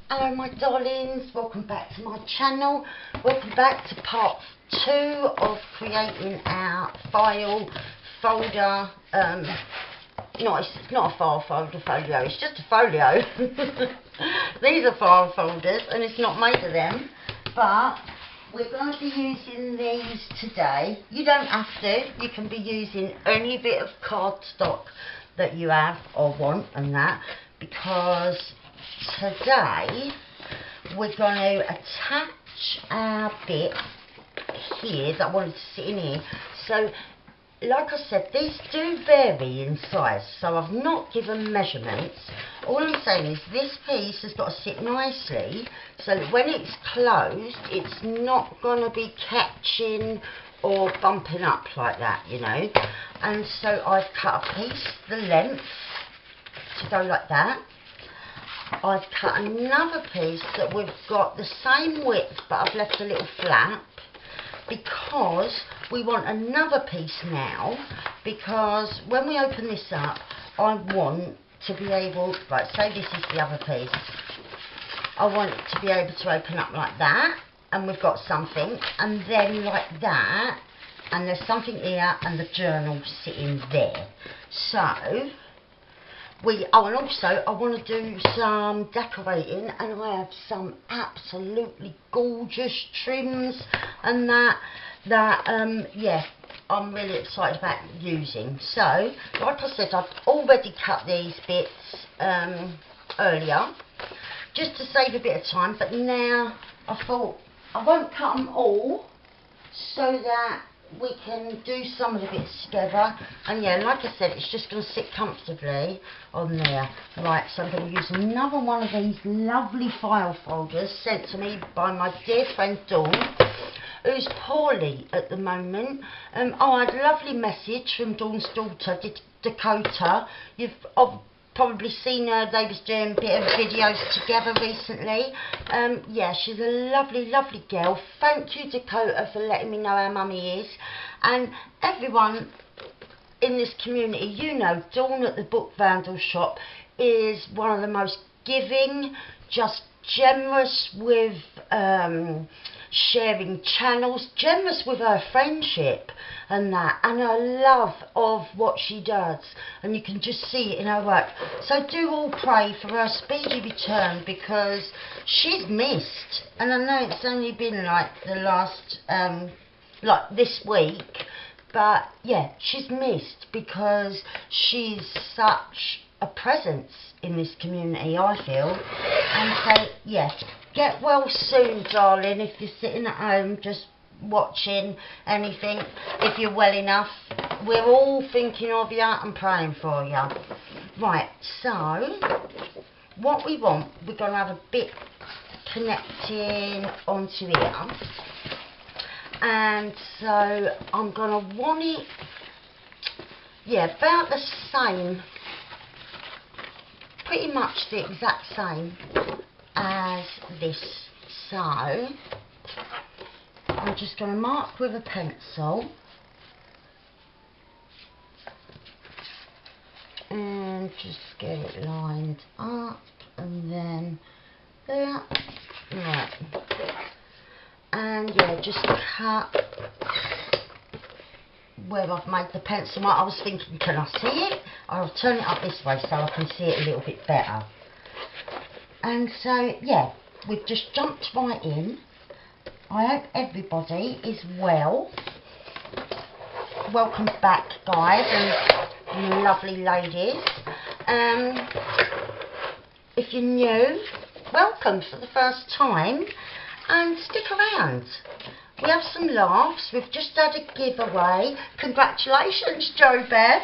Hello my darlings, welcome back to my channel. Welcome back to part 2 of creating our file folder. No, it's not a file folder folio, it's just a folio. These are file folders and it's not made of them, but we're going to be using these today. You don't have to, you can be using any bit of cardstock that you have or want and that, because today we're going to attach our bit here that I wanted to sit in here. So like I said, these do vary in size, so I've not given measurements. All I'm saying is this piece has got to sit nicely so that when it's closed it's not going to be catching or bumping up like that, you know. And so I've cut a piece the length to go like that. I've cut another piece that we've got the same width, but I've left a little flap because we want another piece now, because when we open this up I want to be able, like say this is the other piece, I want it to be able to open up like that, and we've got something, and then like that, and there's something here and the journal sitting there. So and also I want to do some decorating, and I have some absolutely gorgeous trims and that yeah, I'm really excited about using. So like I said, I've already cut these bits earlier just to save a bit of time, but now I thought I won't cut them all so that we can do some of the bits together. And yeah, like I said, it's just going to sit comfortably on there. Right, so I'm going to use another one of these lovely file folders sent to me by my dear friend Dawn, who's poorly at the moment. I had a lovely message from Dawn's daughter, Dakota. You've probably seen her, they was doing a bit of videos together recently. Yeah, she's a lovely girl. Thank you, Dakota, for letting me know how mummy is. And everyone in this community, you know, Dawn at the Book Vandal shop is one of the most giving, just generous with sharing channels, generous with her friendship and that, and her love of what she does, and you can just see it in her work. So do all pray for her speedy return, because she's missed, and I know it's only been like the last like this week, but yeah, she's missed because she's such a presence in this community, I feel. And so yeah, get well soon, darling, if you're sitting at home just watching anything. If you're well enough, we're all thinking of you and praying for you. Right, so what we want, we're going to have a bit connecting onto here, and so I'm going to want it, yeah, about the same, pretty much the exact same as this. So I'm just going to mark with a pencil and just get it lined up, and then there, right, and yeah, just cut where I've made the pencil mark. I was thinking, can I see it? I'll turn it up this way so I can see it a little bit better. And so yeah, we've just jumped right in. I hope everybody is well. Welcome back, guys and lovely ladies. If you're new, welcome for the first time, and stick around. We have some laughs. We've just had a giveaway. Congratulations, Jo Beth.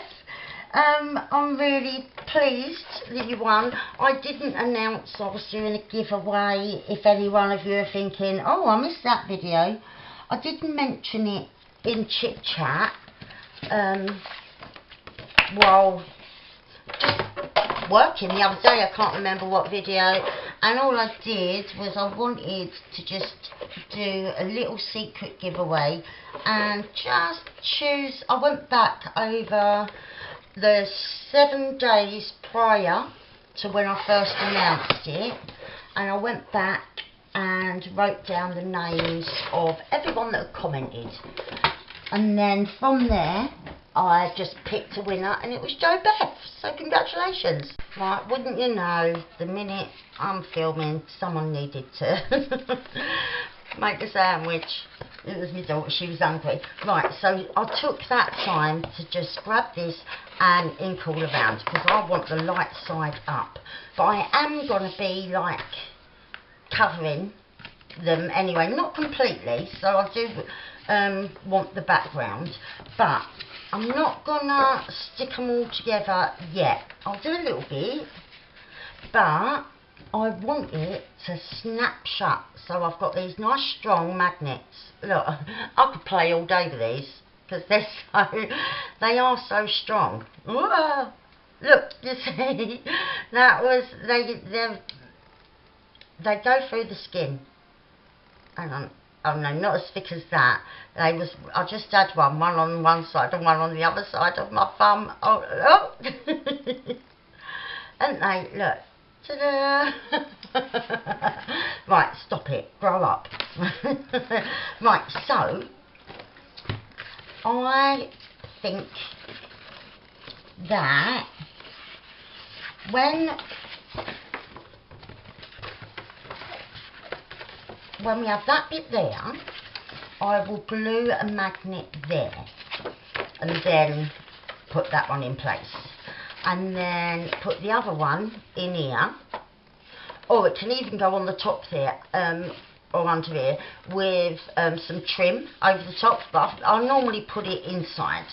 I'm really pleased that you won. I didn't announce I was doing a giveaway. If any one of you are thinking, oh, I missed that video, I didn't mention it in chit chat while just working the other day. I can't remember what video, and all I did was I wanted to just do a little secret giveaway and just choose. I went back over the 7 days prior to when I first announced it, and I went back and wrote down the names of everyone that had commented, and then from there I just picked a winner, and it was Jo Beth, so congratulations. Right, wouldn't you know, the minute I'm filming, someone needed to make a sandwich. It was my daughter, she was hungry. Right, so I took that time to just grab this and ink all around, because I want the light side up. But I am going to be like covering them anyway, not completely, so I do want the background, but I'm not going to stick them all together yet. I'll do a little bit, but I want it to snap shut. So I've got these nice strong magnets. Look, I could play all day with these because they are so strong. Whoa. Look, you see, that was they go through the skin. Hang on. Oh no, not as thick as that. I just had one on one side and one on the other side of my thumb. Oh, and they, look. Ta-da! Right, stop it. Grow up. Right, so I think that when we have that bit there, I will glue a magnet there and then put that one in place, and then put the other one in here, or it can even go on the top there, or under here, with some trim over the top, but I'll normally put it inside,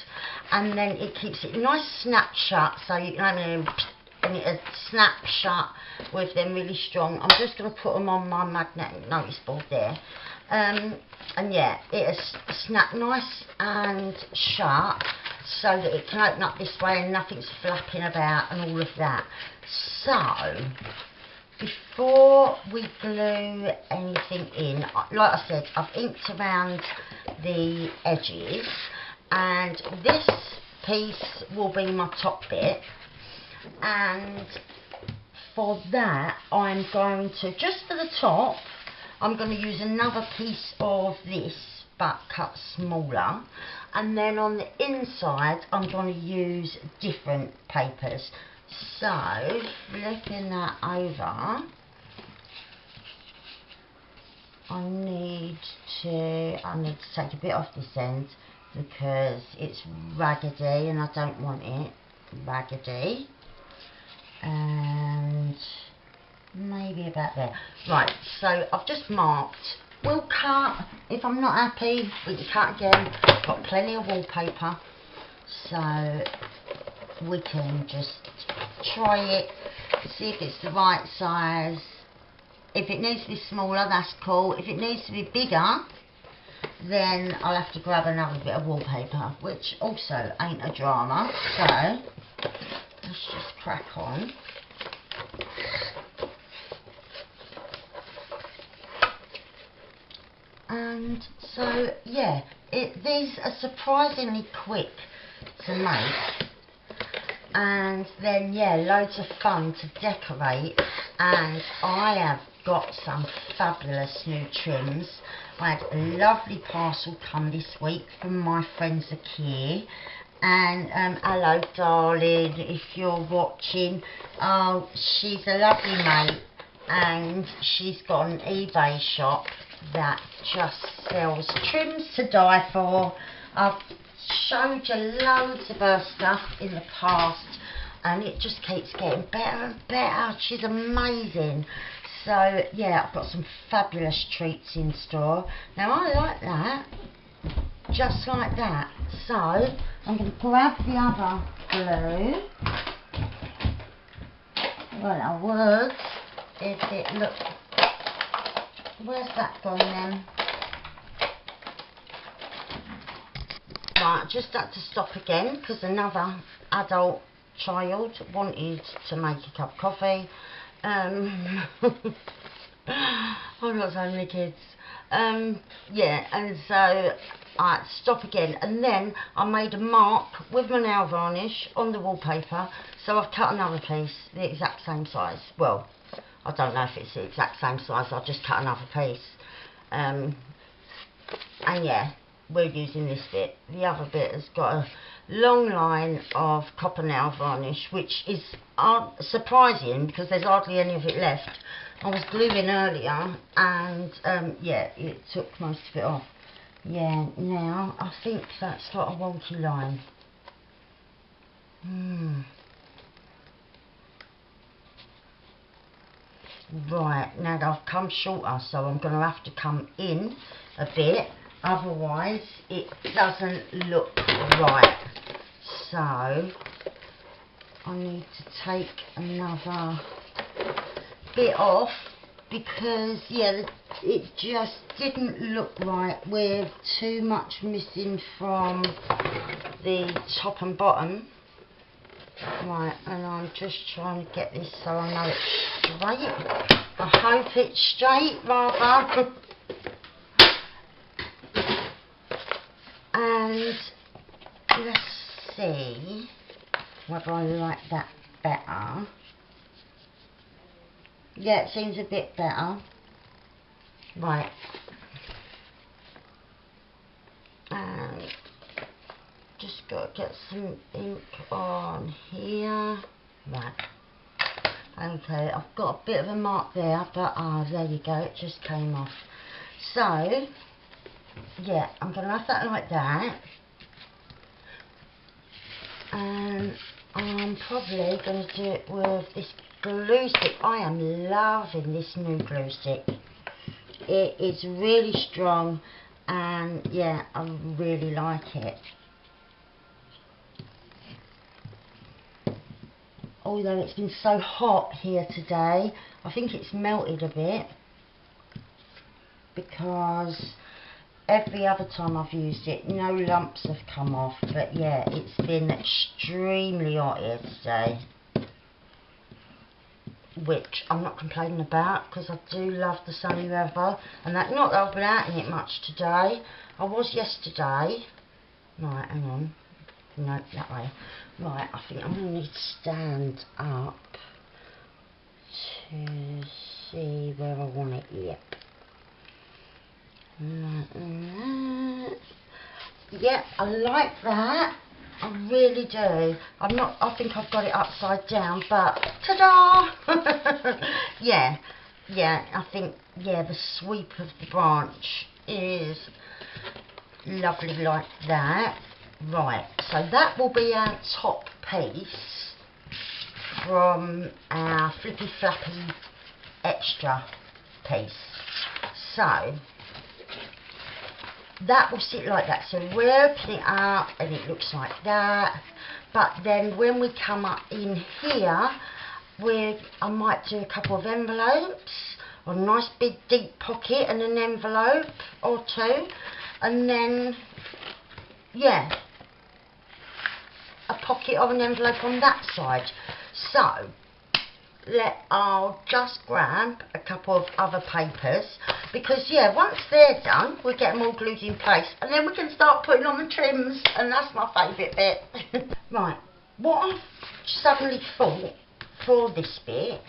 and then it keeps it nice snap shut, so you can and it snap shut with them really strong. I'm just going to put them on my magnetic notice board there, and yeah, it'll snap nice and shut, so that it can open up this way and nothing's flapping about and all of that. So before we glue anything in, like I said, I've inked around the edges, and this piece will be my top bit, and for that I'm going to, just for the top, I'm going to use another piece of this but cut smaller, and then on the inside I'm going to use different papers. So flipping that over, I need to take a bit off this end because it's raggedy and I don't want it raggedy, and maybe about there. Right, so I've just marked. We'll cut, if I'm not happy we can cut again. I've got plenty of wallpaper, so we can just try it, see if it's the right size. If it needs to be smaller, that's cool. If it needs to be bigger, then I'll have to grab another bit of wallpaper, which also ain't a drama. So let's just crack on. And so yeah, these are surprisingly quick to make, and then yeah, loads of fun to decorate. And I have got some fabulous new trims. I had a lovely parcel come this week from my friend Zakia, and hello darling, if you're watching. Oh, she's a lovely mate, and she's got an eBay shop that just sells trims to die for. I've showed you loads of her stuff in the past, and it just keeps getting better and better. She's amazing. So yeah, I've got some fabulous treats in store. Now I like that, just like that. So I'm going to grab the other glue. Well, I would if it looked. Where's that gone then? Right, I just had to stop again because another adult child wanted to make a cup of coffee. I've got so many kids. Yeah, and so I had to stop again, and then I made a mark with my nail varnish on the wallpaper, so I've cut another piece the exact same size. Well, I don't know if it's the exact same size, I'll just cut another piece. And yeah, we're using this bit. The other bit has got a long line of copper nail varnish, which is surprising because there's hardly any of it left. I was gluing earlier and yeah, it took most of it off. Yeah, now I think that's got a wonky line. Right, now I've come shorter, so I'm going to have to come in a bit, otherwise it doesn't look right. So I need to take another bit off because yeah, it just didn't look right with too much missing from the top and bottom. Right, and I'm just trying to get this so I know it's straight. I hope it's straight, rather. And let's see whether I like that better. Yeah, it seems a bit better. Right. And just got to get some ink on here. Right. Okay, I've got a bit of a mark there, but there you go, it just came off. So, yeah, I'm going to have that like that. And I'm probably going to do it with this glue stick. I am loving this new glue stick. It is really strong and yeah, I really like it. Although it's been so hot here today, I think it's melted a bit because every other time I've used it, no lumps have come off. But yeah, it's been extremely hot here today, which I'm not complaining about because I do love the sunny weather. And that, not that I've been out in it much today. I was yesterday. Right, hang on. No, that way. Right, I think I'm going to need to stand up to see where I want it. Yep. Like that. Yep, I like that. I really do. I think I've got it upside down, but ta-da! Yeah, I think, yeah, the sweep of the branch is lovely like that. Right, so that will be our top piece from our flippy flappy extra piece. So that will sit like that. So we're opening it up and it looks like that. But then when we come up in here, I might do a couple of envelopes, or a nice big deep pocket and an envelope or two, and then yeah, a pocket or an envelope on that side. So I'll just grab a couple of other papers because yeah, once they're done we'll get them all glued in place and then we can start putting on the trims, and that's my favourite bit. Right, what I've suddenly thought for this bit,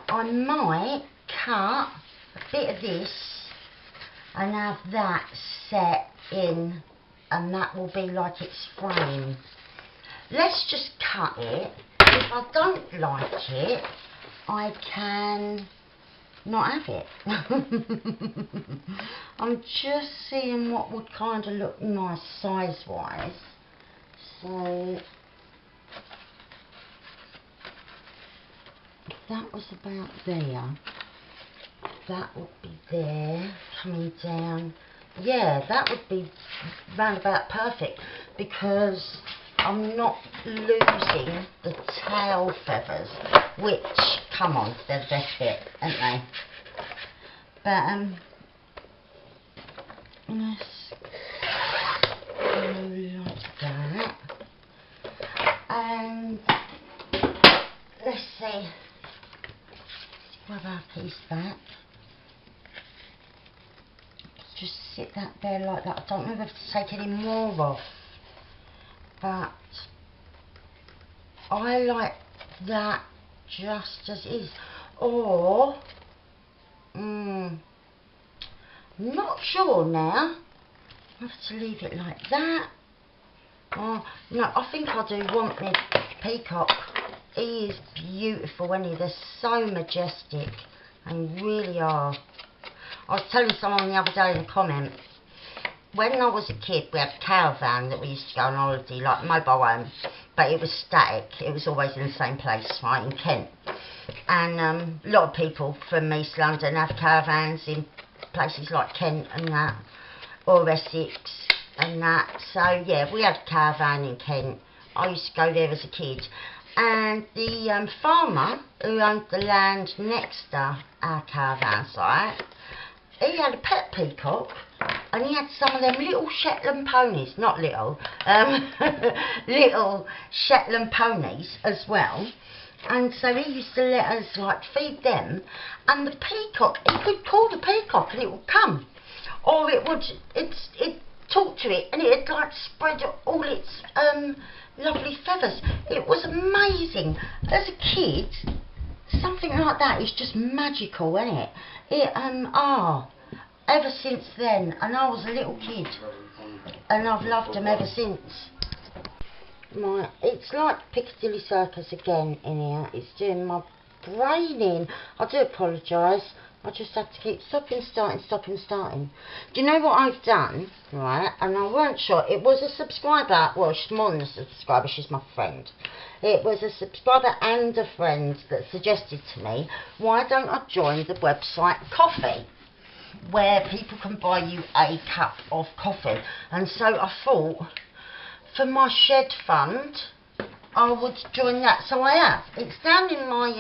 I might cut a bit of this and have that set in, and that will be like its frame. Let's just cut it. If I don't like it, I can not have it. I'm just seeing what would kind of look nice size wise. So if that was about there, that would be there, coming down. Yeah, that would be round about perfect because I'm not losing the tail feathers, which, come on, they're the best bit, aren't they? But let's go like that, and let's see, grab our piece back. Just sit that there like that. I don't know if I have to take any more off, but I like that just as is. or I'm not sure now. I have to leave it like that. Oh no, I think I do want me peacock. He is beautiful, isn't he? They're so majestic. They really are. I was telling someone the other day in a comment, when I was a kid we had a caravan that we used to go on holiday, like mobile home, but it was static. It was always in the same place, right, in Kent. And a lot of people from East London have caravans in places like Kent and that, or Essex and that. So yeah, we had a caravan in Kent. I used to go there as a kid. And the farmer who owned the land next to our caravan site, he had a pet peacock, and he had some of them little Shetland ponies, not little, little Shetland ponies as well. And so he used to let us like feed them, and the peacock, he could call the peacock and it would come, or it would, it talk to it and it'd like spread all its lovely feathers. It was amazing. As a kid, something like that is just magical, isn't it? Ever since then, and I was a little kid, and I've loved them ever since. It's like Piccadilly Circus again in here. It's doing my brain in. I do apologise. I just have to keep stopping, starting. Do you know what I've done? Right, and I weren't sure. It was a subscriber. Well, she's more than a subscriber. She's my friend. It was a subscriber and a friend that suggested to me, why don't I join the website Coffee, where people can buy you a cup of coffee. And so I thought, for my shed fund, I would join that. So I have. It's down in my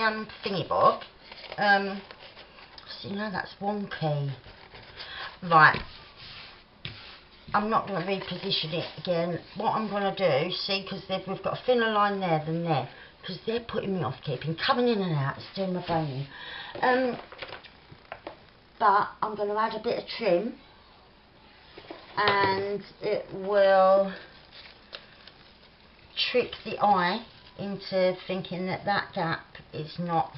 thingy bob. See, now that's wonky. Right. I'm not going to reposition it again. What I'm going to do, see, because we've got a thinner line there than there, because they're putting me off keeping coming in and out. It's doing my brain in. But I'm going to add a bit of trim, and it will trick the eye into thinking that that gap is not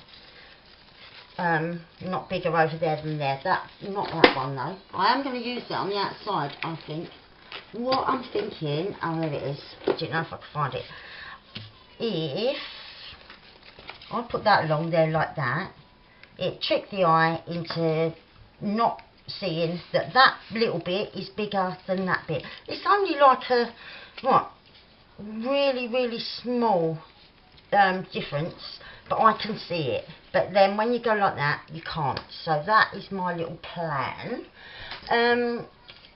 bigger over there than there. That's not that one though. I am going to use it on the outside, I think. What I'm thinking, oh there it is, I don't know if I can find it. If I put that along there like that, it tricked the eye into not seeing that that little bit is bigger than that bit. It's only like a, what, really small difference, but I can see it. But then when you go like that, you can't. So that is my little plan.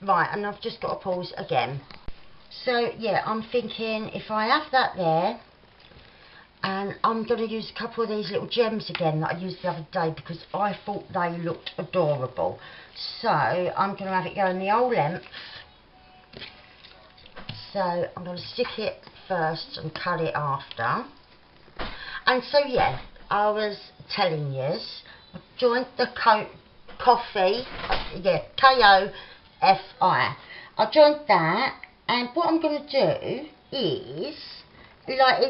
Right, and I've just got to pause again. So yeah, I'm thinking if I have that there, and I'm going to use a couple of these little gems again that I used the other day because I thought they looked adorable. So I'm going to have it going the whole length. So I'm going to stick it first and cut it after. And so yeah, I was telling you, I joined the Coffee, yeah, K-O-F-I. I joined that, and what I'm going to do is, like,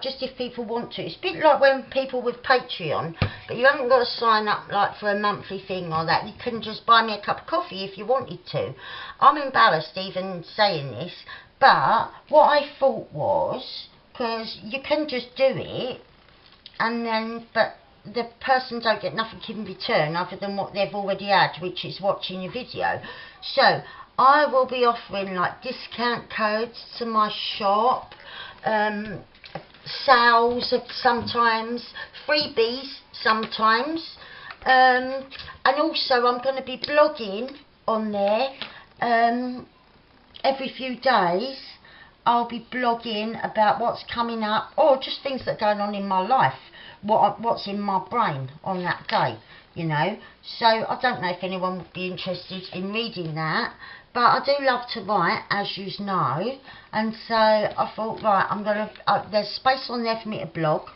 just if people want to, it's a bit like when people with Patreon, but you haven't got to sign up like for a monthly thing or that. You can just buy me a cup of coffee if you wanted to. I'm embarrassed even saying this, but what I thought was, because you can just do it, and then, but the person don't get nothing in return other than what they've already had, which is watching your video. So I will be offering like discount codes to my shop, sales sometimes, freebies sometimes, and also I'm going to be blogging on there every few days. I'll be blogging about what's coming up, or just things that are going on in my life, what's in my brain on that day, you know. So I don't know if anyone would be interested in reading that, but I do love to write, as you know, and so I thought, right, I'm gonna there's space on there for me to blog,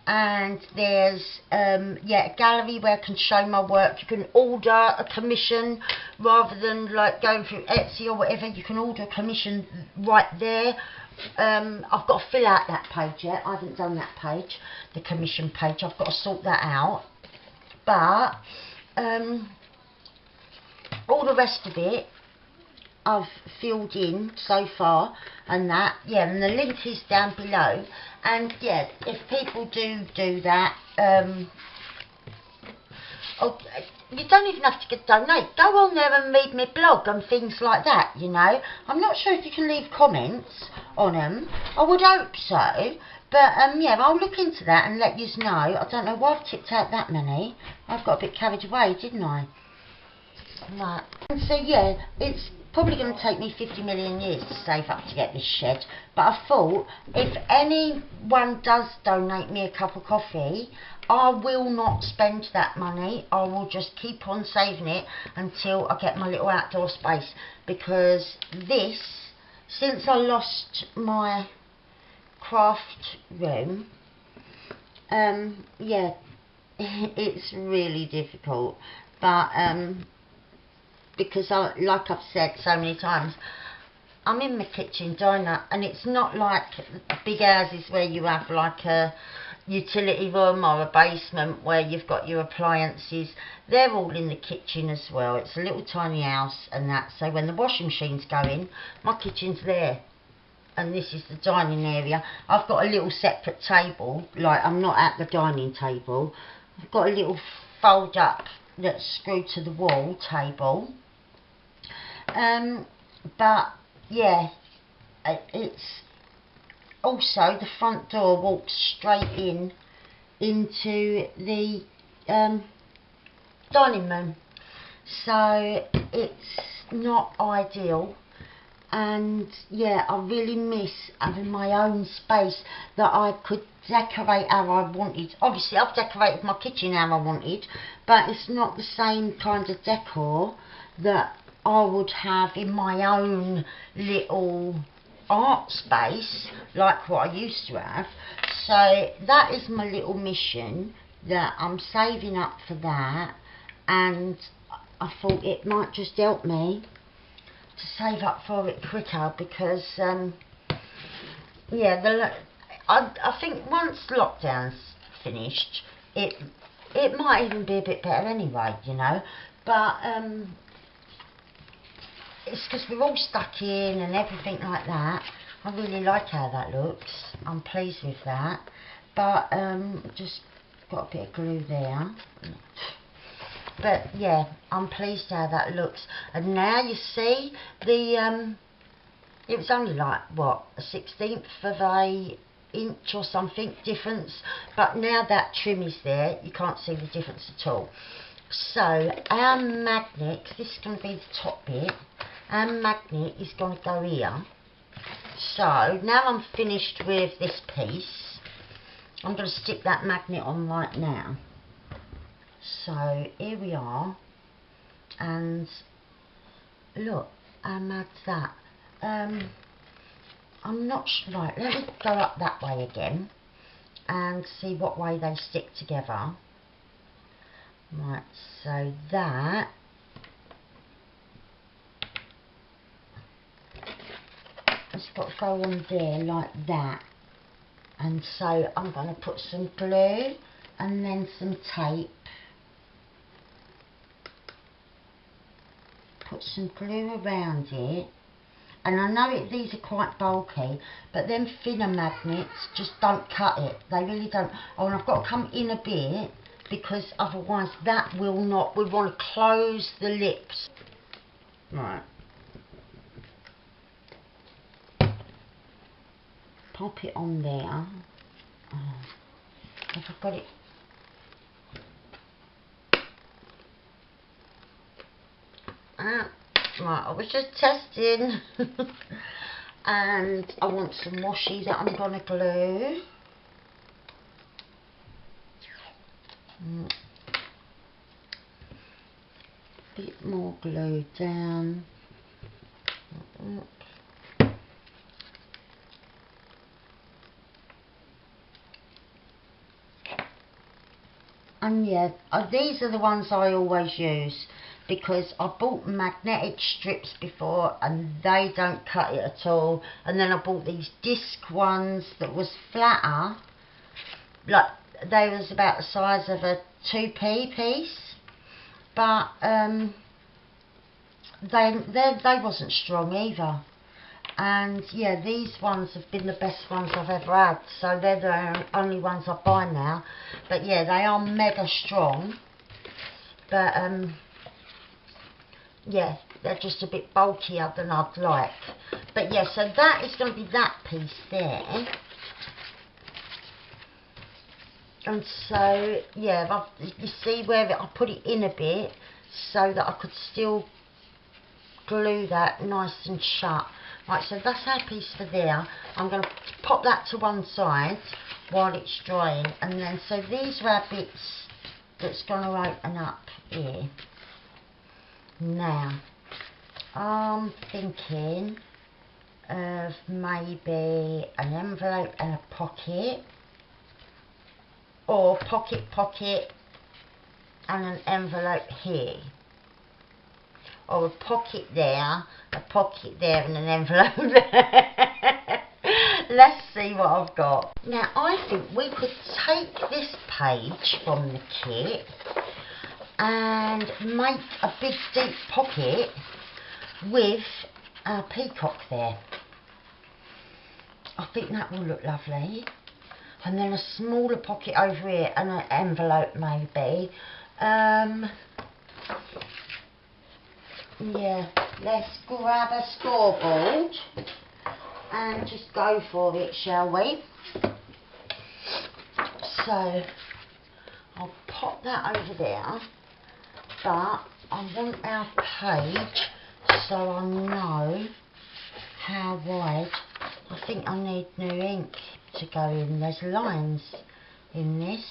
and there's yeah, a gallery where I can show my work. You can order a commission rather than like going through Etsy or whatever. You can order a commission right there, I've got to fill out that page yet. I haven't done that page, the commission page. I've got to sort that out. But all the rest of it I've filled in so far, and that, yeah, and the link is down below. And yeah, if people do that, oh, you don't even have to donate. Go on there and read my blog and things like that, you know. I'm not sure if you can leave comments on them. I would hope so. But yeah, I'll look into that and let you know. I don't know why I've tipped out that many. I've got a bit carried away, didn't I? Right. And so yeah, it's probably going to take me 50 million years to save up to get this shed. But I thought, if anyone does donate me a cup of coffee, I will not spend that money. I will just keep on saving it until I get my little outdoor space. Because this, since I lost my craft room, yeah, it's really difficult. But because like I've said so many times, I'm in my kitchen diner, and it's not like big houses where you have like a utility room or a basement where you've got your appliances. They're all in the kitchen as well. It's a little tiny house and that, so when the washing machine's going, my kitchen's there, and this is the dining area. I've got a little separate table, like I'm not at the dining table. I've got a little fold up that's screwed to the wall table. But yeah, it's also the front door walks straight into the dining room, so it's not ideal. And yeah, I really miss having my own space that I could decorate how I wanted. Obviously I've decorated my kitchen how I wanted, but it's not the same kind of decor that I would have in my own little art space like what I used to have. So that is my little mission, that I'm saving up for that, and I thought it might just help me to save up for it quicker, because yeah, I think once lockdown's finished, it might even be a bit better anyway, you know. But it's because we're all stuck in and everything like that. I really like how that looks. I'm pleased with that. But just got a bit of glue there. But yeah, I'm pleased how that looks. And now you see the it was only like what, a 1/16 of a inch or something difference, but now that trim is there, you can't see the difference at all. So our magnet, this is going to be the top bit, our magnet is going to go here. So now I'm finished with this piece, I'm going to stick that magnet on right now. So here we are, and look how mad's that. I'm not sure, right, let me go up that way again and see what way they stick together. Right, so that has got to go on there like that, and so I'm going to put some glue and then some tape. Put some glue around it, and I know these are quite bulky, but them thinner magnets just don't cut it, they really don't. Oh, and I've got to come in a bit, because otherwise that will not, we want to close the lips. Right, pop it on there. Oh, have I got it? Right, I was just testing. And I want some washi that I'm going to glue. Bit more glue down. And yeah, these are the ones I always use. because I bought magnetic strips before and they don't cut it at all. And then I bought these disc ones that was flatter, like they was about the size of a 2p piece, but they wasn't strong either. And yeah, these ones have been the best ones I've ever had, so they're the only ones I buy now. But yeah, they are mega strong, but yeah, they're just a bit bulkier than I'd like. But yeah, so that is going to be that piece there. And so yeah, you see where I put it in a bit so that I could still glue that nice and shut. Right, so that's our piece for there. I'm going to pop that to one side while it's drying, and then so these are our bits that's going to open up here. Now I'm thinking of maybe an envelope and a pocket, or pocket and an envelope here, or a pocket there and an envelope there. Let's see what I've got. Now I think we could take this page from the kit and make a big deep pocket with a peacock there. I think that will look lovely. And then a smaller pocket over here and an envelope maybe. Yeah, let's grab a scoreboard and just go for it, shall we? So I'll pop that over there, but I want our page so I know how wide. I think I need new ink to go in. There's lines in this.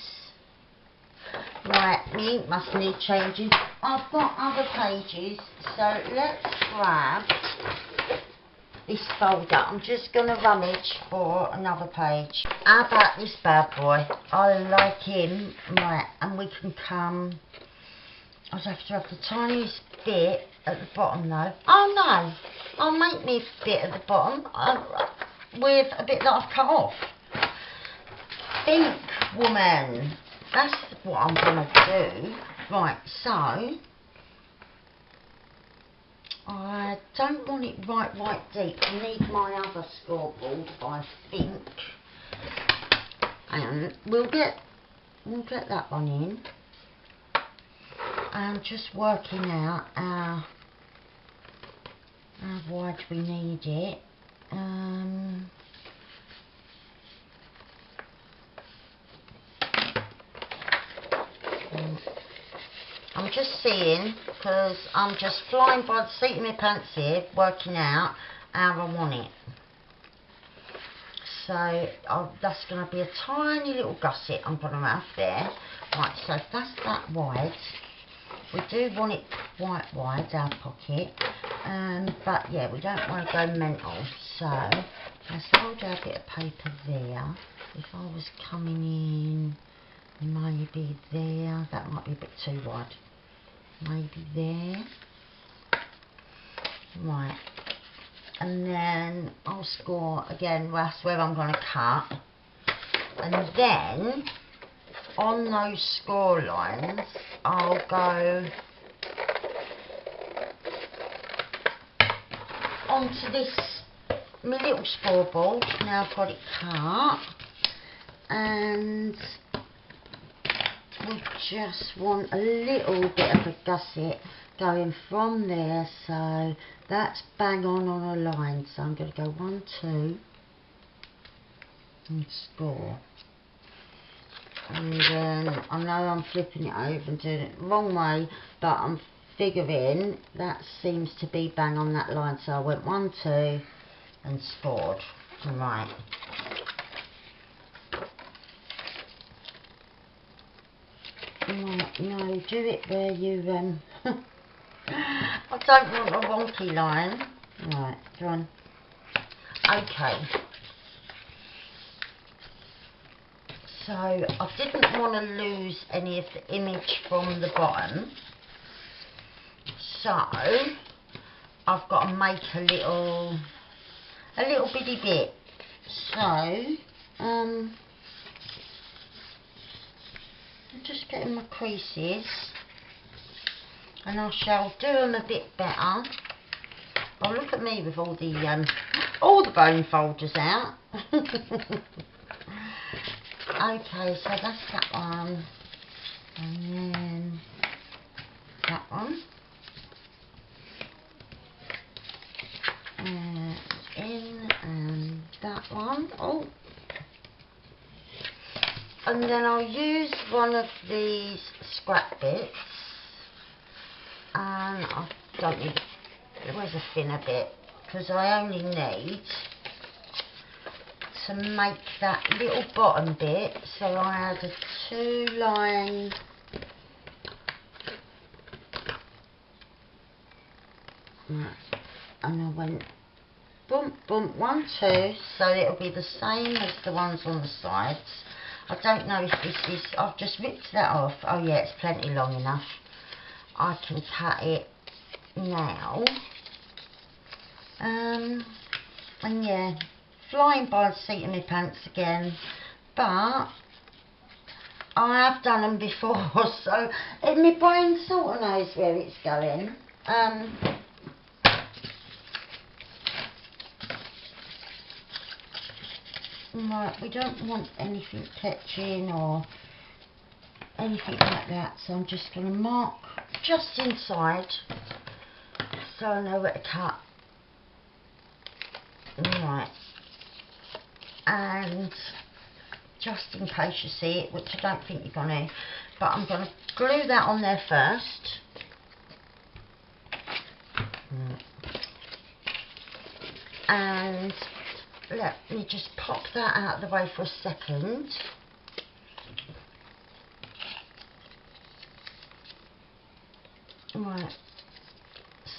Right, the ink must need changing. I've got other pages, so let's grab this folder. I'm just going to rummage for another page. How about this bad boy? I like him. Right, and we can come... I'd have to have the tiniest bit at the bottom though. Oh no, I'll make me a bit at the bottom with a bit that I've cut off. Think, woman. That's what I'm going to do. Right, so I don't want it right deep. I need my other scoreboard, I think. And we'll get that one in. I'm just working out how wide we need it. I'm just seeing, because I'm just flying by the seat of my pants here, working out how I want it. So that's going to be a tiny little gusset I'm going to have there. Right, so if that's that wide, we do want it quite wide, our pocket. But yeah, we don't want to go mental. So let's hold our bit of paper there. If I was coming in maybe there, that might be a bit too wide. Maybe there. Right. And then I'll score again, that's where I'm going to cut. And then on those score lines, I'll go onto this, my little scoreboard. Now I've got it cut. And we just want a little bit of a gusset going from there, so that's bang on a line. So I'm going to go 1, 2 and score. And then I know I'm flipping it over and doing it the wrong way, but I'm figuring that seems to be bang on that line, so I went 1, 2 and scored. Right. Right, no, do it where you I don't want a wonky line. Right, go on. Okay. So I didn't want to lose any of the image from the bottom. So I've got to make a little bitty bit. So I'm just getting my creases, and I shall do them a bit better. Oh, look at me with all the bone folders out. Okay, so that's that one, and then that one, and in, and that one. Oh, and then I'll use one of these scrap bits, and I don't need, where's a thinner bit, because I only need to make that little bottom bit. So I had a 2-line and I went bump bump 1 2, so it'll be the same as the ones on the sides. I don't know if this is, I've just ripped that off. Oh yeah, it's plenty long enough. I can cut it now. And yeah, flying by the seat of my pants again, but I have done them before, so my brain sort of knows where it's going. Right, we don't want anything catching or anything like that, so I'm just going to mark just inside so I know where to cut. Right, and just in case you see it, which I don't think you're going to, but I'm going to glue that on there first. And let me just pop that out of the way for a second. Right,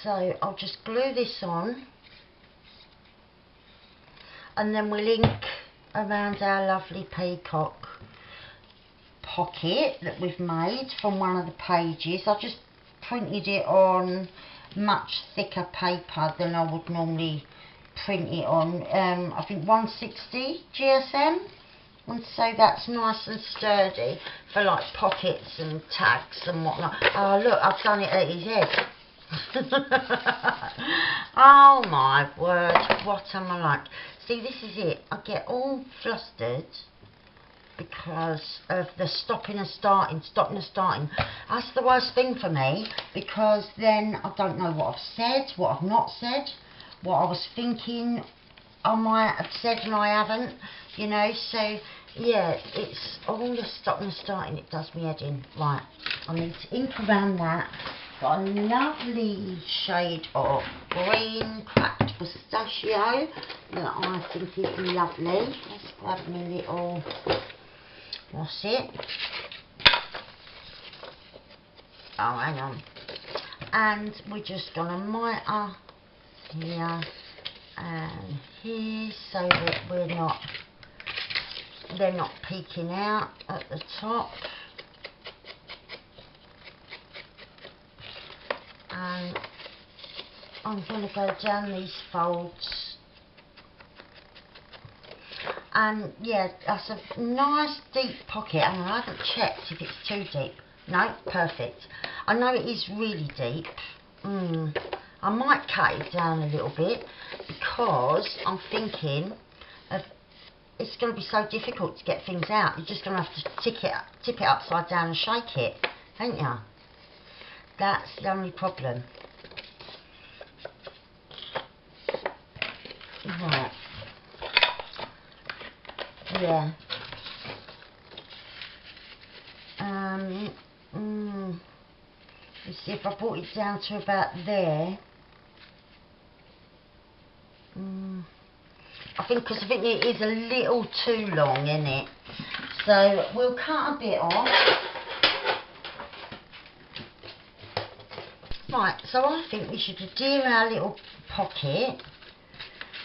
so I'll just glue this on, and then we'll ink around our lovely peacock pocket that we've made from one of the pages. I just printed it on much thicker paper than I would normally print it on. I think 160 GSM, and so that's nice and sturdy for like pockets and tags and whatnot. Oh look, I've done it at his head. Oh my word, what am I like? See, this is it, I get all flustered because of the stopping and starting. That's the worst thing for me, because then I don't know what I've said, what I've not said, what I was thinking I might have said and I haven't, you know. So yeah, it's all the stopping and starting, it does me head in. Right, I need to ink around that. Got a lovely shade of green cracked pistachio that I think is lovely. Let's grab my little, what's it? Oh, hang on. And we're just gonna miter here and here so that they're not peeking out at the top. And I'm going to go down these folds, and yeah, that's a nice deep pocket, and I haven't checked if it's too deep. No, perfect. I know it is really deep. I might cut it down a little bit, because I'm thinking of, it's going to be so difficult to get things out. You're just going to have to tip it upside down and shake it, ain't you? That's the only problem. Right. Yeah. Let's see if I brought it down to about there. I think it is a little too long, isn't it? So we'll cut a bit off. Right, so I think we should adhere our little pocket,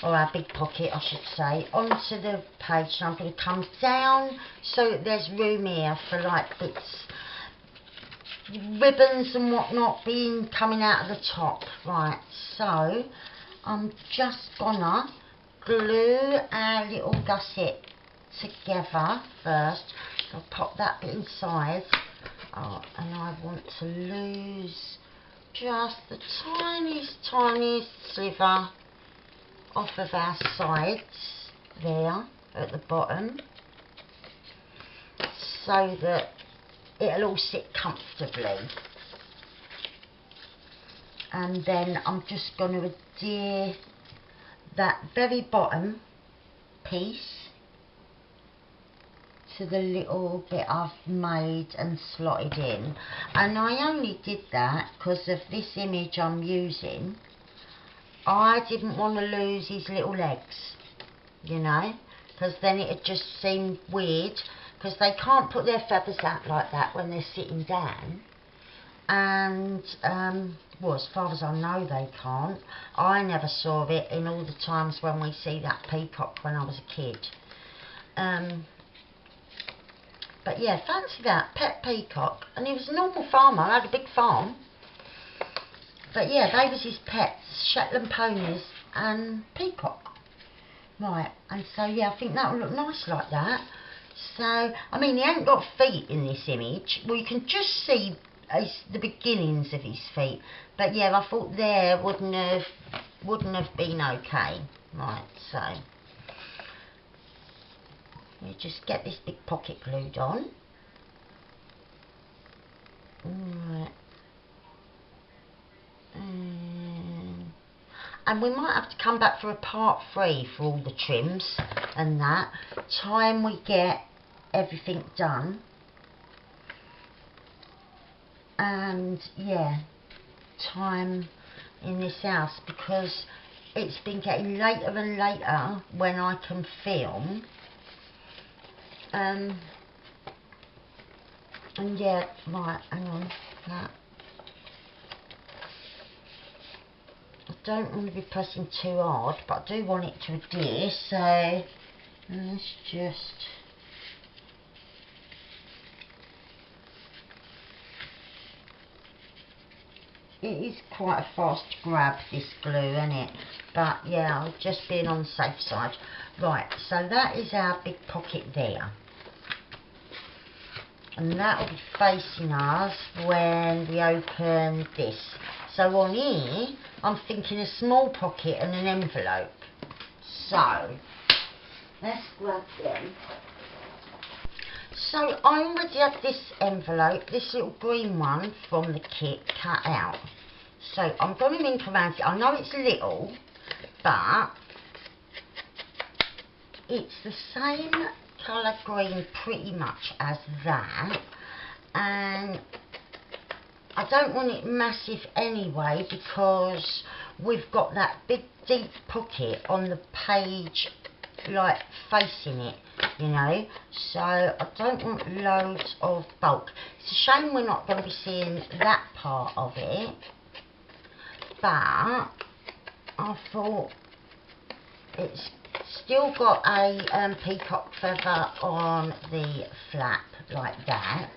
or our big pocket I should say, onto the page. So I'm going to come down so that there's room here for like bits ribbons and whatnot coming out of the top. Right, so I'm just gonna glue our little gusset together first. I'll pop that bit inside. Oh, and I want to lose just the tiniest sliver off of our sides there at the bottom, so that it'll all sit comfortably. And then I'm just going to adhere that very bottom piece to the little bit I've made and slotted in. And I only did that because of this image I'm using. I didn't want to lose his little legs, you know, because then it'd just seem weird, because they can't put their feathers out like that when they're sitting down. And well, as far as I know, they can't. I never saw it in all the times when we see that peacock when I was a kid. But yeah, fancy that, pet peacock. And he was a normal farmer, had a big farm. But yeah, they was his pets, Shetland ponies and peacock. Right, and so yeah, I think that will look nice like that. So, I mean, he ain't got feet in this image. Well, you can just see the beginnings of his feet. But yeah, I thought there wouldn't have been okay. Right, so we just get this big pocket glued on. Right. And we might have to come back for a part 3 for all the trims and that. Time we get everything done. And yeah, time in this house, because it's been getting later and later when I can film. And yeah, right, hang on, that. I don't want to be pressing too hard, but I do want it to adhere, so let's just... It is quite a fast grab, this glue, isn't it? But yeah, I'll just being on the safe side. Right, so that is our big pocket there. And that will be facing us when we open this. So on here, I'm thinking a small pocket and an envelope. So, let's grab them. So I already have this envelope, this little green one from the kit, cut out. So I'm going to ink around it. I know it's little, but it's the same colour green pretty much as that. And I don't want it massive anyway, because we've got that big deep pocket on the page, like facing it, you know, so I don't want loads of bulk. It's a shame we're not going to be seeing that part of it, but I thought it's still got a peacock feather on the flap like that.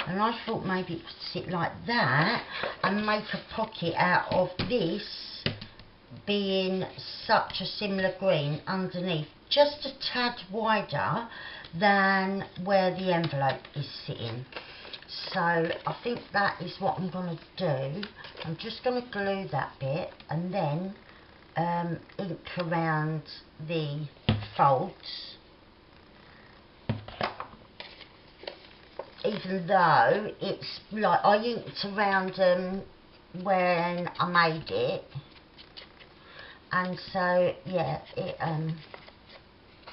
And I thought maybe it would sit like that and make a pocket out of this being such a similar green underneath, just a tad wider than where the envelope is sitting. So I think that is what I'm going to do. I'm just going to glue that bit and then ink around the folds. Even though it's like I inked around them when I made it, and so yeah,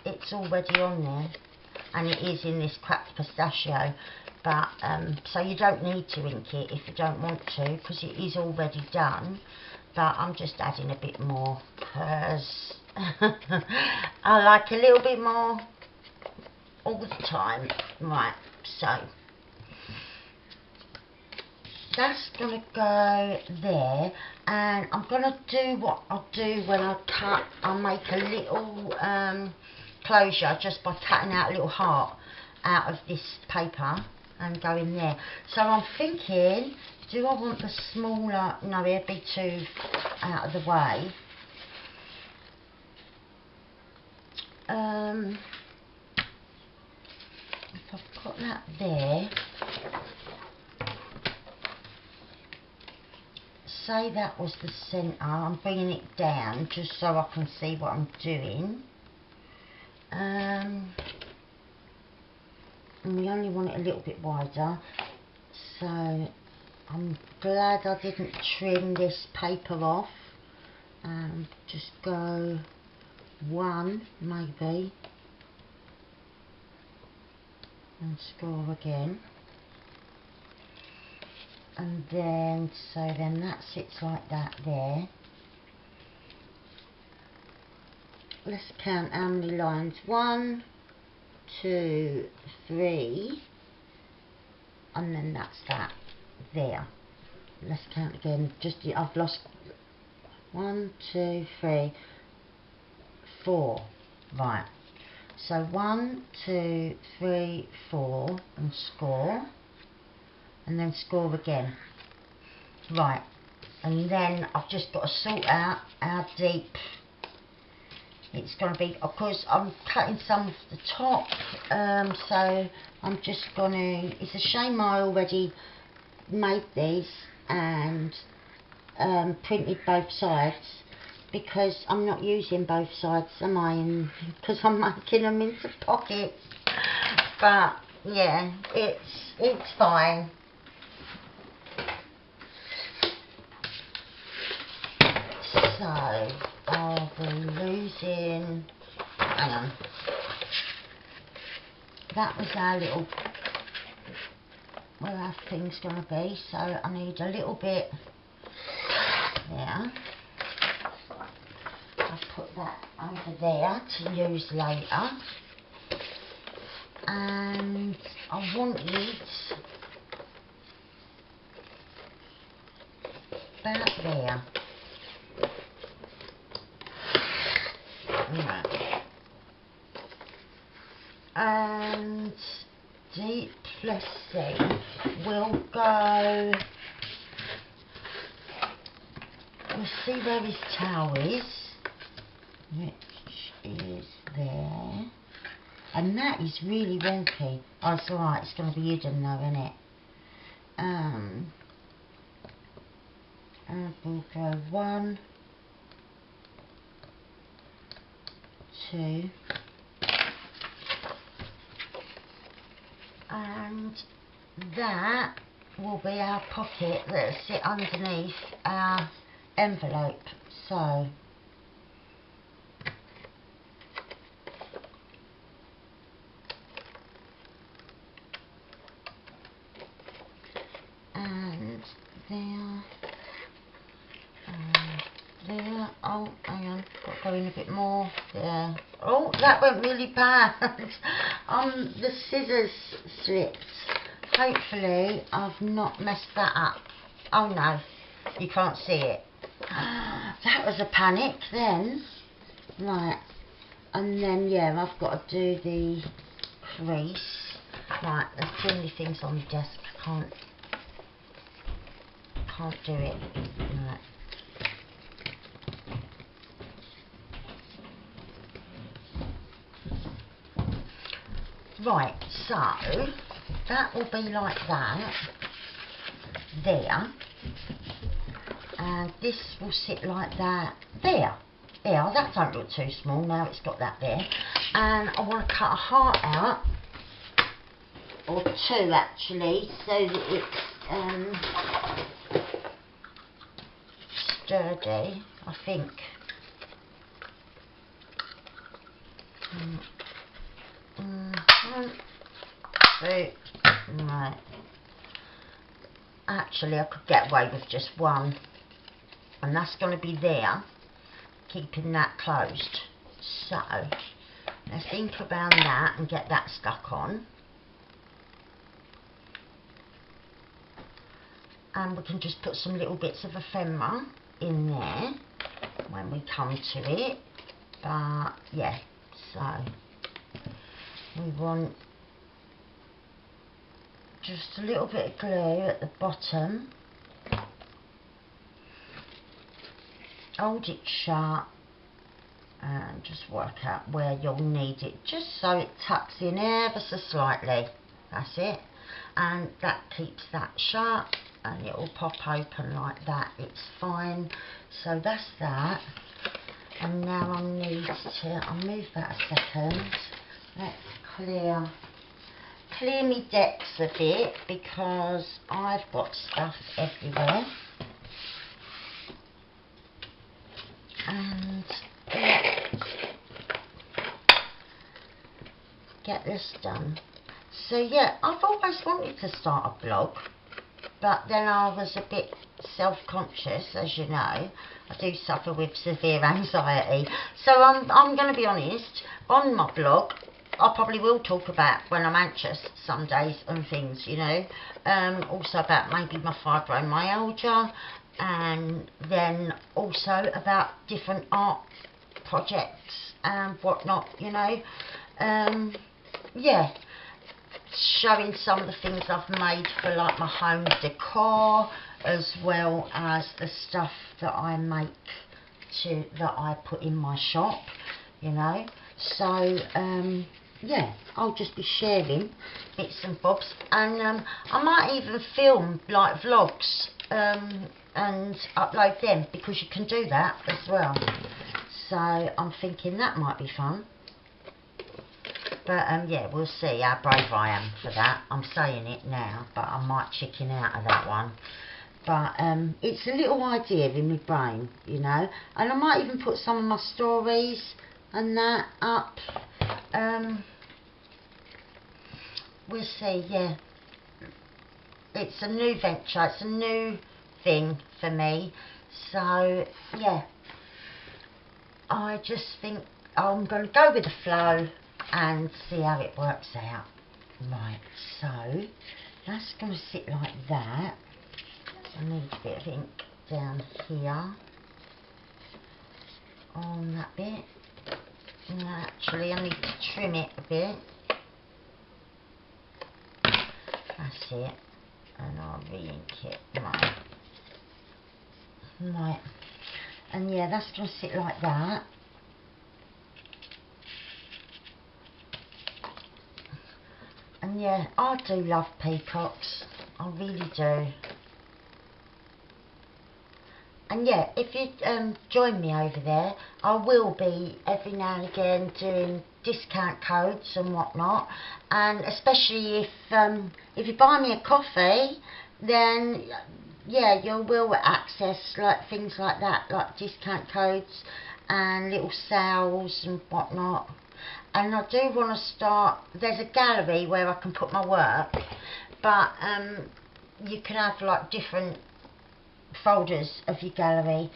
it's already on there, and it is in this cracked pistachio. But so you don't need to ink it if you don't want to, because it is already done. But I'm just adding a bit more because I like a little bit more all the time. Right, so that's going to go there, and I'm going to do what I do when I cut. I'll make a little closure just by cutting out a little heart out of this paper, and go in there. So I'm thinking, do I want the smaller, no, it'd be too out of the way. If I've got that there, say that was the centre, I'm bringing it down just so I can see what I'm doing. And we only want it a little bit wider, so I'm glad I didn't trim this paper off. Just go one maybe, and score again, and then so then that sits like that there. Let's count how many lines. 1, 2, 3, and then that's that there. Let's count again. Just I've lost 1, 2, 3, 4. Right. So 1, 2, 3, 4, and score, and then score again. Right. And then I've just got to sort out how deep it's going to be. Of course, I'm cutting some of the top, so I'm just going to. It's a shame I already made these and printed both sides, because I'm not using both sides, am I? Because I'm making them into pockets. But yeah, it's fine. So I'll be losing. Hang on. That was our little, where our thing's going to be. So I need a little bit there. I'll put that over there to use later. And I wanted about there. Right. And deep, let's see, we'll go, we'll see where his towel is, which is there, and that is really wonky. Oh, it's alright, it's going to be hidden though, isn't it? And we'll go 1, 2, and that will be our pocket that'll sit underneath our envelope. So and there, there. Oh, hang on, got to go in a bit more there. Oh, that went really bad. The scissors slipped. Hopefully I've not messed that up. Oh no, you can't see it. That was a panic then. Right, and then yeah, I've got to do the crease. Right, there's too many things on the desk. I can't do it. Right. Right, so that will be like that there, and this will sit like that there. There, that don't look too small now, it's got that there. And I want to cut a heart out, or two actually, so that it's sturdy, I think. Right. Actually, I could get away with just one, and that's going to be there, keeping that closed. So let's think around that and get that stuck on, and we can just put some little bits of ephemera in there when we come to it. But yeah, so we want just a little bit of glue at the bottom. Hold it shut and just work out where you'll need it, just so it tucks in ever so slightly. That's it, and that keeps that shut, and it will pop open like that. It's fine. So that's that. And now I need to, I'll move that a second. Let's clear me decks a bit, because I've got stuff everywhere. And let's get this done. So yeah, I've always wanted to start a blog, but then I was a bit self-conscious, as you know. I do suffer with severe anxiety. So I'm going to be honest, on my blog, I probably will talk about when I'm anxious some days and things, you know. Also about maybe my fibromyalgia, and then also about different art projects and whatnot, you know. Yeah, showing some of the things I've made for like my home decor, as well as the stuff that I make that I put in my shop, you know. So yeah, I'll just be sharing bits and bobs, and I might even film like vlogs and upload them, because you can do that as well. So I'm thinking that might be fun. But yeah, we'll see how brave I am for that. I'm saying it now, but I might chicken out of that one. But it's a little idea in my brain, you know. And I might even put some of my stories and that up. We'll see, yeah. It's a new venture, it's a new thing for me. So yeah, I just think I'm going to go with the flow and see how it works out. Right, so that's going to sit like that. I need a bit of ink down here on that bit. And actually, I need to trim it a bit. That's it. And I'll re-ink it. Right. Right. And yeah, that's going to sit like that. And yeah, I do love peacocks. I really do. And yeah, if you join me over there, I will be every now and again doing discount codes and whatnot. And especially if you buy me a coffee, then yeah, you will access like things like that, like discount codes and little sales and whatnot. And I do want to start, there's a gallery where I can put my work, but you can have like different folders of your gallery.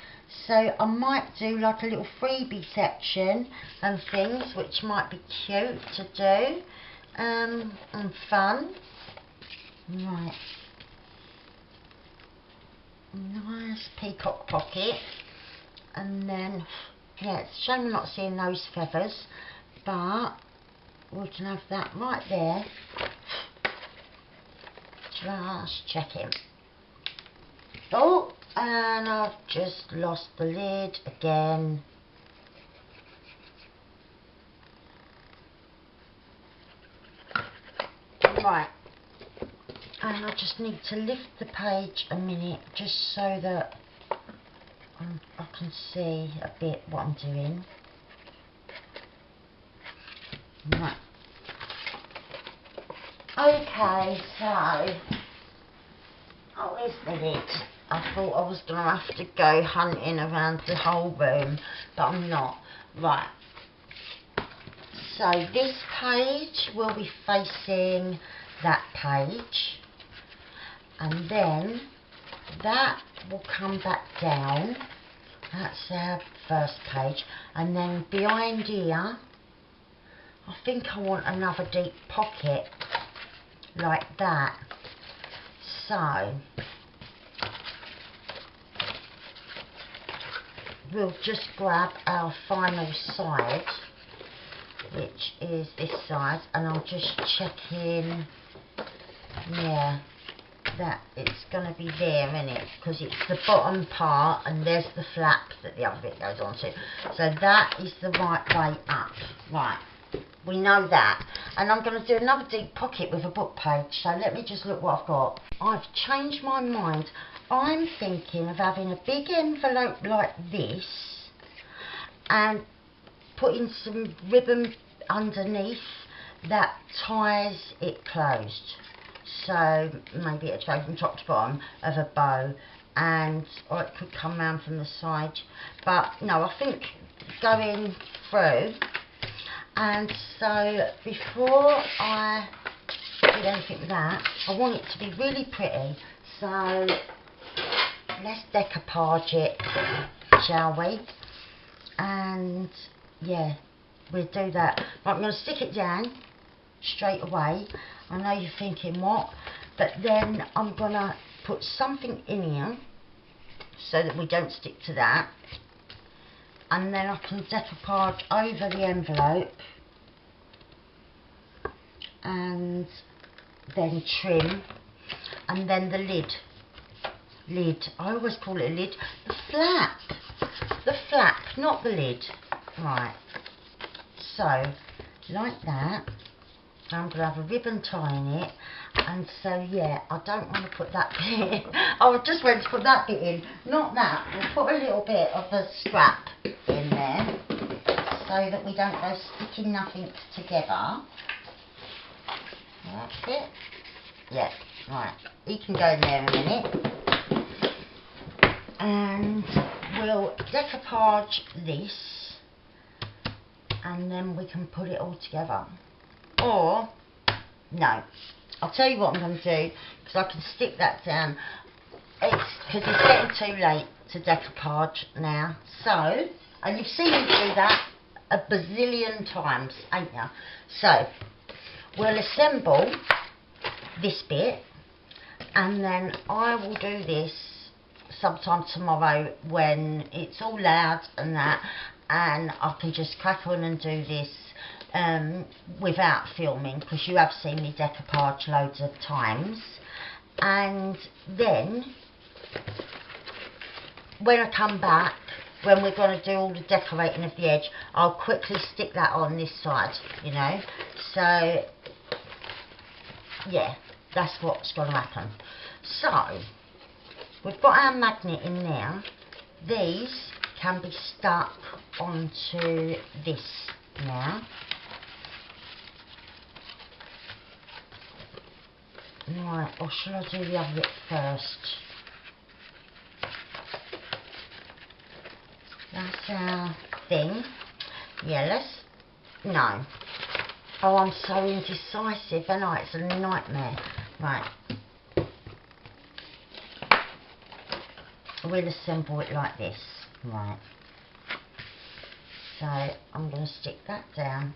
So I might do like a little freebie section and things, which might be cute to do and fun. Right. Nice peacock pocket. And then, yeah, it's a shame I'm not seeing those feathers, but we can have that right there. Just checking. Oh, and I've just lost the lid again. Right, and I just need to lift the page a minute, just so that I can see a bit what I'm doing. Right. Okay, so, oh, where's the lid? I thought I was going to have to go hunting around the whole room, but I'm not. Right. So this page will be facing that page, and then that will come back down. That's our first page, and then behind here, I think I want another deep pocket like that. So we'll just grab our final side, which is this side, and I'll just check in yeah, that it's going to be there, isn't it? Because it's the bottom part and there's the flap that the other bit goes on to. So that is the right way up. Right, we know that. And I'm going to do another deep pocket with a book page. So let me just look what I've got. I've changed my mind. I'm thinking of having a big envelope like this and putting some ribbon underneath that ties it closed. So maybe it'll go from top to bottom of a bow, or it could come round from the side. But no, I think going through. And so before I do anything with that, I want it to be really pretty. So let's decoupage it, shall we? And yeah, we'll do that. Right, I'm going to stick it down straight away. I know you're thinking what, but then I'm going to put something in here so that we don't stick to that. And then I can decoupage over the envelope and then trim, and then the lid, I always call it a lid, the flap, not the lid. Right, so like that. I'm going to have a ribbon tying it, and so yeah, I don't want to put that bit in. I just went to put that bit in, not that. We'll put a little bit of a scrap in there so that we don't go sticking nothing together. That's it. Yeah, right. He can go in there in a minute. And we'll decoupage this, and then we can put it all together. Or, no, I'll tell you what I'm going to do, because I can stick that down. Because it's getting too late to decoupage now. So, and you've seen me do that a bazillion times, ain't you? So, we'll assemble this bit, and then I will do this sometime tomorrow when it's all loud and that, and I can just crack on and do this without filming, because you have seen me decoupage loads of times. And then when I come back, when we're going to do all the decorating of the edge, I'll quickly stick that on this side, you know. So yeah, that's what's going to happen. So we've got our magnet in there. These can be stuck onto this now. Right, or shall I do the other bit first? That's our thing. Yeah, no. Oh, I'm so indecisive, and it's a nightmare. Right. We'll assemble it like this. Right. So, I'm going to stick that down.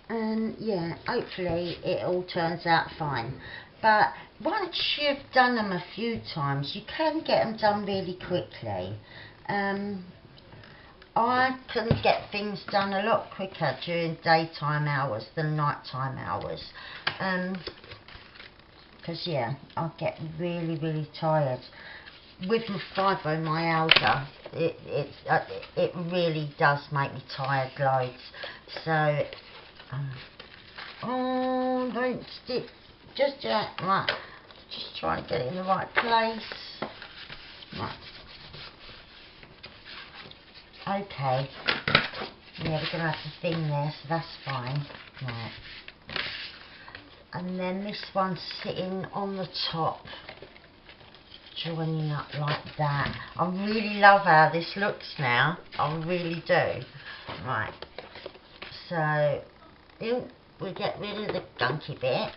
And yeah, hopefully it all turns out fine. But once you've done them a few times, you can get them done really quickly. I can get things done a lot quicker during daytime hours than nighttime hours. Because yeah, I get really tired. With my fibromyalgia, it really does make me tired loads. So, oh, don't stick just yet. Right, just trying to get it in the right place. Right. Okay. Yeah, we're going to have the thing there, so that's fine. Right. And then this one's sitting on the top, joining up like that. I really love how this looks now. I really do. Right. So, we get rid of the gunky bit,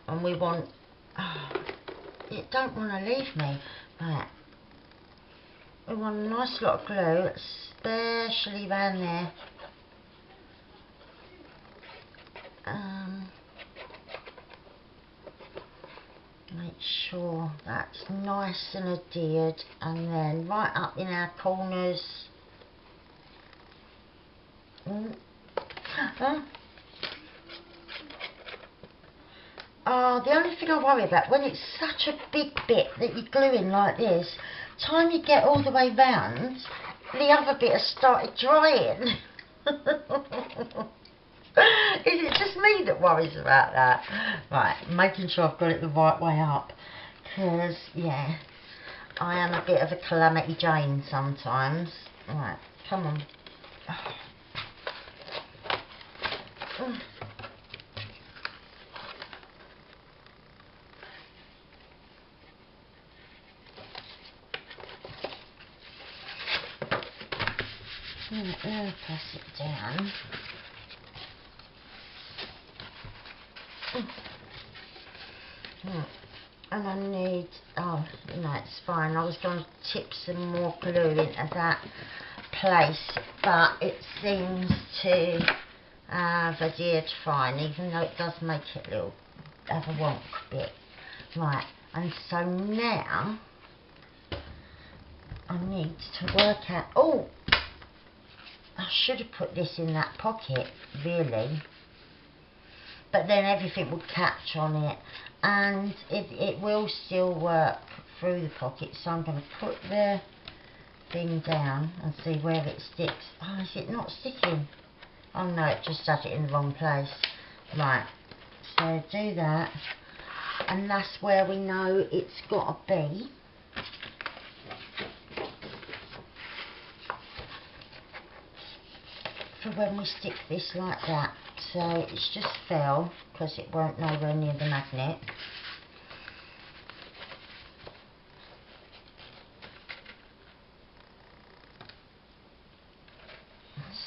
and we want, it don't want to leave me. Right. We want a nice lot of glue, especially around there. Make sure that's nice and adhered, and then right up in our corners. Oh, the only thing I worry about, when it's such a big bit that you're gluing like this, time you get all the way round, the other bit has started drying. Is it just me that worries about that? Right, making sure I've got it the right way up. Because, yeah, I am a bit of a calamity Jane sometimes. Right, come on. Press it down. And I need, oh no, it's fine, I was going to tip some more glue into that place, but it seems to have adhered fine, even though it does make it a little, have a wonk bit. Right, and so now I need to work out, oh, I should have put this in that pocket, really. But then everything would catch on it, and it will still work through the pocket. So I'm going to put the thing down and see where it sticks. Oh, is it not sticking? Oh no, it just does it in the wrong place. Right, so do that, and that's where we know it's got to be. For when we stick this like that. So it's just fell because it weren't nowhere near the magnet.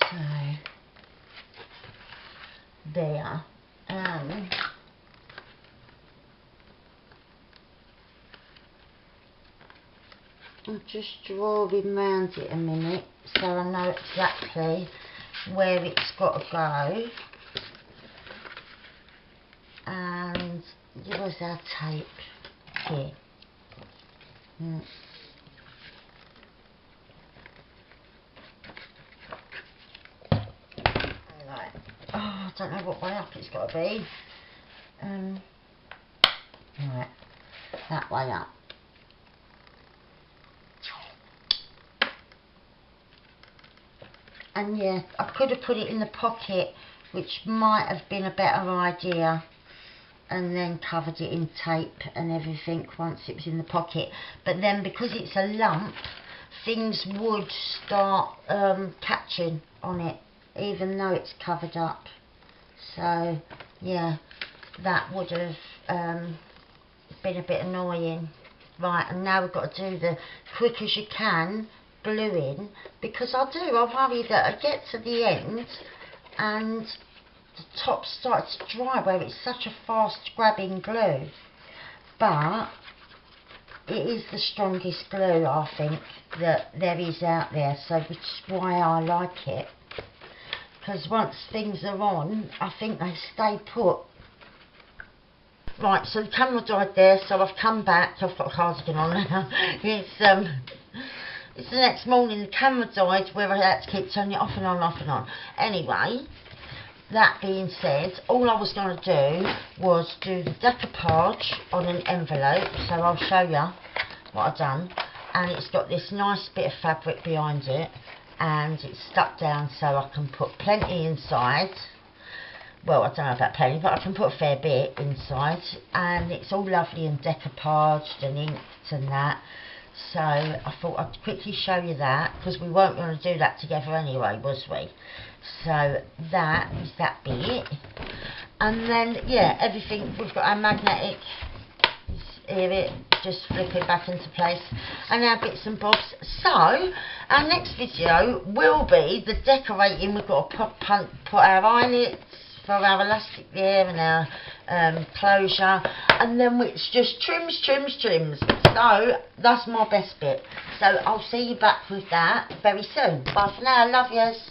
So there. I'm just drawing round it a minute so I know exactly where it's got to go. And where's our tape? Here. Right. Oh, I don't know what way up it's got to be. Right, that way up. And yeah, I could have put it in the pocket, which might have been a better idea, and then covered it in tape and everything once it was in the pocket. But then because it's a lump, things would start catching on it, even though it's covered up. So yeah, that would have been a bit annoying. Right, and now we've got to do the quick as you can gluing, because I worry that I get to the end and the top starts to dry where it's such a fast grabbing glue. But it is the strongest glue, I think, that there is out there, so which is why I like it, because once things are on, I think they stay put. Right, so the camera died there, so I've come back. I've got a cardigan on now. It's the next morning, the camera died where I had to keep turning it off and on, off and on. Anyway, that being said, all I was going to do was do the decoupage on an envelope, so I'll show you what I've done. And it's got this nice bit of fabric behind it, and it's stuck down so I can put plenty inside. Well, I don't know about plenty, but I can put a fair bit inside, and it's all lovely and decoupaged and inked and that. So I thought I'd quickly show you that, because we weren't going to do that together anyway, was we? So that is that bit. And then, yeah, everything, we've got our magnetic, here it, just flip it back into place, and our bits and bobs. So, our next video will be the decorating. We've got to put our eyelets for our elastic there and our closure, and then it's just trims. So that's my best bit. So I'll see you back with that very soon. Bye for now, love yous.